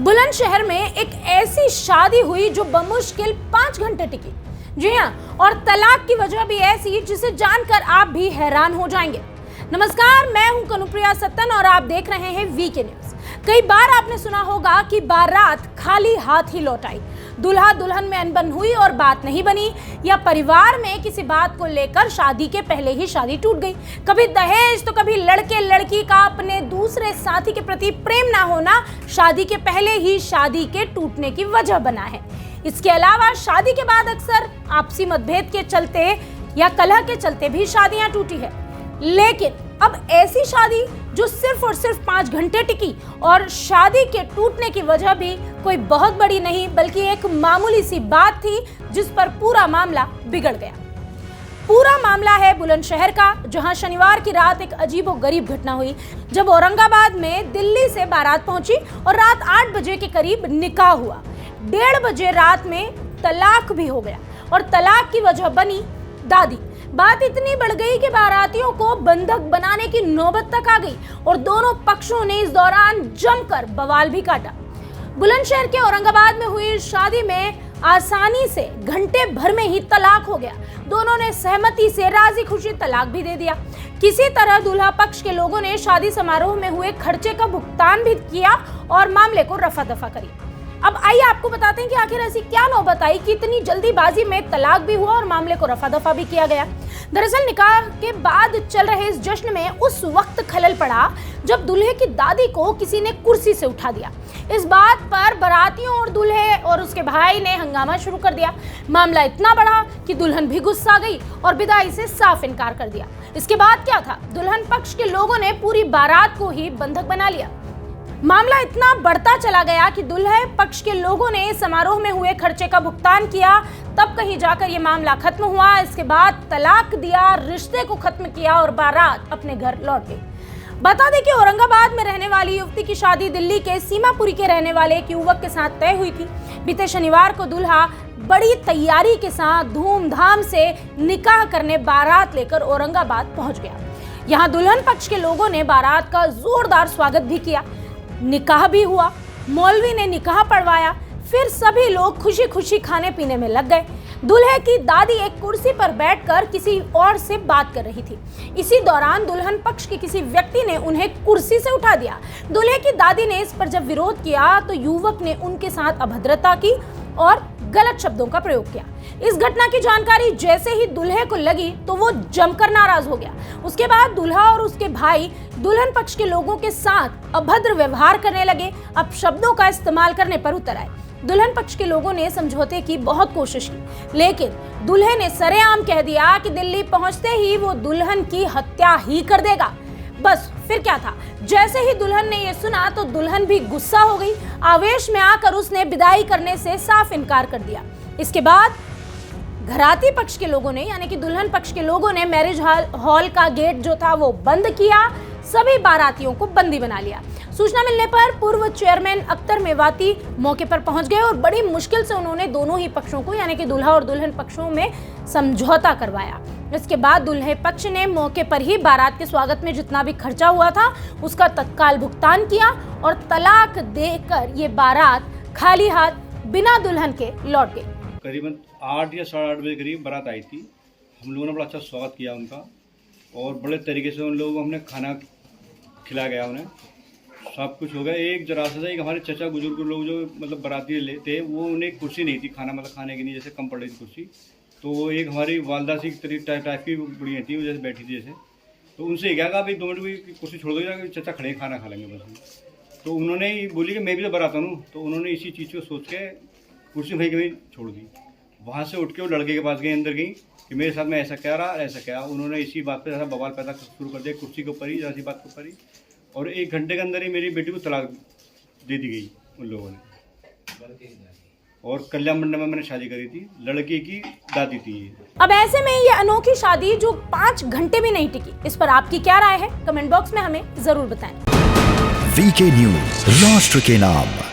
बुलंदशहर में एक ऐसी शादी हुई जो बमुश्किल 5 घंटे टिकी। जी हाँ, और तलाक की वजह भी ऐसी जिसे जानकर आप भी हैरान हो जाएंगे। नमस्कार, मैं हूं कनुप्रिया सत्तन और आप देख रहे हैं वीके न्यूज। कई बार आपने सुना होगा कि बारात खाली हाथ ही लौट आई, दूल्हा दुल्हन में अनबन हुई और बात नहीं बनी, या परिवार में किसी बात को लेकर शादी के पहले ही शादी टूट गई। कभी दहेज तो कभी लड़के लड़की का अपने दूसरे साथी के प्रति प्रेम ना होना शादी के पहले ही शादी के टूटने की वजह बना है। इसके अलावा शादी के बाद अक्सर आपसी मतभेद के चलते या कलह के चलते भी शादियां टूटी है। लेकिन अब ऐसी शादी जो सिर्फ और सिर्फ 5 घंटे टिकी और शादी के टूटने की वजह भी कोई बहुत बड़ी नहीं बल्कि एक मामूली सी बात थी जिस पर पूरा मामला बिगड़ गया। पूरा मामला है बुलंदशहर का, जहां शनिवार की रात एक अजीबोगरीब घटना हुई जब औरंगाबाद में दिल्ली से बारात पहुंची और रात 8 बजे के करीब निकाह हुआ। 1:30 बजे रात में तलाक भी हो गया और तलाक की वजह बनी दादी। बात इतनी बढ़ गई कि बारातियों को बंधक बनाने की नौबत तक आ गई और दोनों पक्षों ने इस दौरान जमकर बवाल भी काटा। बुलंदशहर के औरंगाबाद में हुई शादी में आसानी से घंटे भर में ही तलाक हो गया। दोनों ने सहमति से राजी खुशी तलाक भी दे दिया। किसी तरह दूल्हा पक्ष के लोगों ने शादी समारोह में हुए खर्चे का भुगतान भी किया और मामले को रफा दफा करी। अब आइए आपको बताते हैं कि आखिर ऐसी क्या नौबत आई कि इतनी जल्दीबाजी में तलाक भी हुआ और मामले को रफा दफा भी किया गया। दरअसल निकाह के बाद चल रहे इस जश्न में उस वक्त खलल पड़ा जब दूल्हे की दादी को किसी ने कुर्सी से उठा दिया। इस बात पर बारातियों और दूल्हे और उसके भाई ने हंगामा शुरू कर दिया। मामला इतना बढ़ा कि दुल्हन भी गुस्सा गई और विदाई से साफ इनकार कर दिया। इसके बाद क्या था, दुल्हन पक्ष के लोगों ने पूरी बारात को ही बंधक बना लिया। मामला इतना बढ़ता चला गया कि दूल्हे पक्ष के लोगों ने समारोह में हुए खर्चे का भुगतान किया, तब कहीं जाकर ये मामला खत्म हुआ। इसके बाद तलाक दिया, रिश्ते को खत्म किया और बारात अपने घर लौट गई। बता दें कि औरंगाबाद में रहने वाली युवती की शादी दिल्ली के सीमापुरी के रहने वाले एक युवक के साथ तय हुई थी। बीते शनिवार को दूल्हा बड़ी तैयारी के साथ धूमधाम से निकाह करने बारात लेकर औरंगाबाद पहुंच गया। यहाँ दुल्हन पक्ष के लोगों ने बारात का जोरदार स्वागत भी किया। निकाह भी हुआ, मौलवी ने निकाह पढ़वाया, फिर सभी लोग खुशी खुशी खाने पीने में लग गए। दूल्हे की दादी एक कुर्सी पर बैठकर किसी और से बात कर रही थी। इसी दौरान दुल्हन पक्ष के किसी व्यक्ति ने उन्हें कुर्सी से उठा दिया। दूल्हे की दादी ने इस पर जब विरोध किया तो युवक ने उनके साथ अभद्रता की और गलत शब्दों का प्रयोग किया। इस घटना की जानकारी जैसे ही दूल्हे को लगी तो वो जमकर नाराज हो गया। उसके बाद दूल्हा और उसके भाई दुल्हन पक्ष के लोगों के साथ अभद्र व्यवहार करने लगे। अब शब्दों का इस्तेमाल करने पर उतर आए। दुल्हन पक्ष के लोगों ने समझौते की बहुत कोशिश की, लेकिन दूल्हे ने सरेआम कह दिया कि दिल्ली पहुंचते ही वो दुल्हन की हत्या ही कर देगा। बस फिर क्या था, जैसे ही दुल्हन ने ये सुना तो दुल्हन भी गुस्सा हो गई। आवेश में आकर उसने विदाई करने से साफ इनकार कर दिया। इसके बाद घराती पक्ष के लोगों ने यानी कि दुल्हन पक्ष के लोगों ने मैरिज हॉल का गेट जो था वो बंद किया, सभी बारातियों को बंदी बना लिया। सूचना मिलने पर पूर्व चेयरमैन अख्तर मेवाती मौके पर पहुंच गए और बड़ी मुश्किल से उन्होंने दोनों ही पक्षों को यानी कि दूल्हा और दुल्हन पक्षों में समझौता करवाया। इसके बाद दूल्हे पक्ष ने मौके पर ही बारात के स्वागत में जितना भी खर्चा हुआ था उसका तत्काल भुगतान किया और तलाक देकर ये बारात खाली हाथ बिना दुल्हन के लौट गई। करीबन 8 या 8:30 बजे करीब बारात आई थी। हम लोगों ने बड़ा अच्छा स्वागत किया उनका और बड़े तरीके से उन लोगों को हमने खाना खिला गया, उन्हें सब कुछ हो गया। एक जरा सा एक हमारे चचा बुजुर्ग लोग जो मतलब बाराती थे वो उन्हें कुर्सी नहीं थी खाना मतलब खाने की नहीं, जैसे कम पड़ रही थी कुर्सी, तो एक हमारी वालदा सी टाइप की बुढ़िया थी वो जैसे बैठी थी जैसे, तो उनसे क्या कहा भाई 2 मिनट की कुर्सी छोड़ दो, चचा खड़े खाना खा लेंगे बस। तो उन्होंने बोली कि मैं भी तो बारात हूँ, तो उन्होंने इसी चीज़ को सोच के कुर्सी वहीं कहीं छोड़ दी। वहाँ से उठ के वो लड़के के पास गई, अंदर गई कि मेरे साथ में ऐसा क्या रहा ऐसा क्या। उन्होंने इसी बात पर ऐसा बवाल पैदा शुरू कर दिया कुर्सी के ऊपर ही, ऐसी बात के ऊपर ही, और 1 घंटे के अंदर ही मेरी बेटी को तलाक दे दी गई उन लोगों ने। और कल्याण मंडप में मैंने शादी करी थी, लड़के की दादी थी। अब ऐसे में ये अनोखी शादी जो 5 घंटे भी नहीं टिकी, इस पर आपकी क्या राय है? कमेंट बॉक्स में हमें जरूर बताएं। वीके न्यूज, राष्ट्र के नाम।